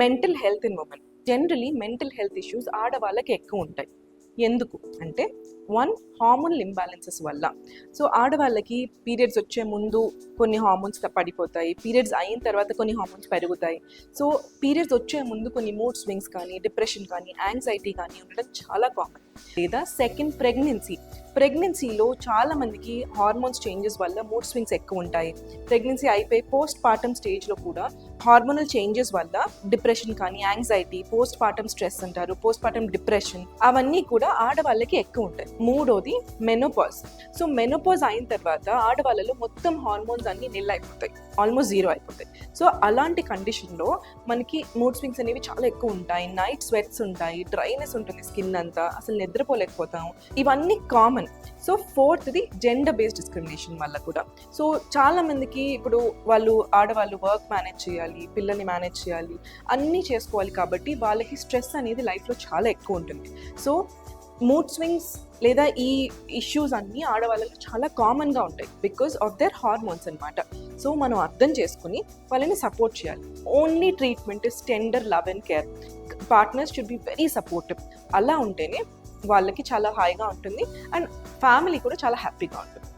Mental health in women. Generally mental health issues ఆడవాళ్ళకి ఎక్కువ ఉంటాయి. ఎందుకు అంటే హార్మోనల్ ఇంబ్యాలెన్సెస్ వల్ల. సో ఆడవాళ్ళకి పీరియడ్స్ వచ్చే ముందు కొన్ని హార్మోన్స్ పడిపోతాయి, పీరియడ్స్ అయిన తర్వాత కొన్ని హార్మోన్స్ పెరుగుతాయి. సో పీరియడ్స్ వచ్చే ముందు కొన్ని మూడ్ స్వింగ్స్ కానీ, డిప్రెషన్ కానీ, యాంగ్జైటీ కానీ ఉండడం చాలా కామన్. లేదా సెకండ్ ప్రెగ్నెన్సీలో చాలా మందికి హార్మోన్స్ చేంజెస్ వల్ల మూడ్ స్వింగ్స్ ఎక్కువ ఉంటాయి. ప్రెగ్నెన్సీ అయిపోయి పోస్ట్ పార్టమ్ స్టేజ్లో కూడా హార్మోనల్ చేంజెస్ వల్ల డిప్రెషన్ కానీ, యాంగ్జైటీ, పోస్ట్ పార్టమ్ స్ట్రెస్ అంటారు, పోస్ట్ పార్టమ్ డిప్రెషన్, అవన్నీ కూడా ఆడవాళ్ళకి ఎక్కువ ఉంటాయి. మూడోది మెనోపాజ్. సో మెనోపాజ్ అయిన తర్వాత ఆడవాళ్ళలో మొత్తం హార్మోన్స్ అన్ని నిల్ అయిపోతాయి, ఆల్మోస్ట్ జీరో అయిపోతాయి. సో అలాంటి కండిషన్లో మనకి మూడ్ స్వింగ్స్ అనేవి చాలా ఎక్కువ ఉంటాయి, నైట్ స్వెట్స్ ఉంటాయి, డ్రైనెస్ ఉంటుంది స్కిన్ అంతా, అసలు నిద్రపోలేకపోతాం, ఇవన్నీ కామన్. సో ఫోర్త్ది జెండర్ బేస్డ్ డిస్క్రిమినేషన్ వల్ల కూడా. సో చాలా మందికి ఇప్పుడు ఆడవాళ్ళు వర్క్ మేనేజ్ చేయాలి, పిల్లల్ని మేనేజ్ చేయాలి, అన్నీ చేసుకోవాలి, కాబట్టి వాళ్ళకి స్ట్రెస్ అనేది లైఫ్లో చాలా ఎక్కువ ఉంటుంది. సో మూడ్ స్వింగ్స్ లేదా ఈ ఇష్యూస్ అన్నీ ఆడవాళ్ళలో చాలా కామన్గా ఉంటాయి బికాస్ ఆఫ్ దేర్ హార్మోన్స్ అనమాట. సో మనం అర్థం చేసుకుని వాళ్ళని సపోర్ట్ చేయాలి. Only treatment is tender love and care. Partners should be very supportive. అలా ఉంటేనే వాళ్ళకి చాలా హాయిగా ఉంటుంది అండ్ ఫ్యామిలీ కూడా చాలా హ్యాపీగా ఉంటుంది.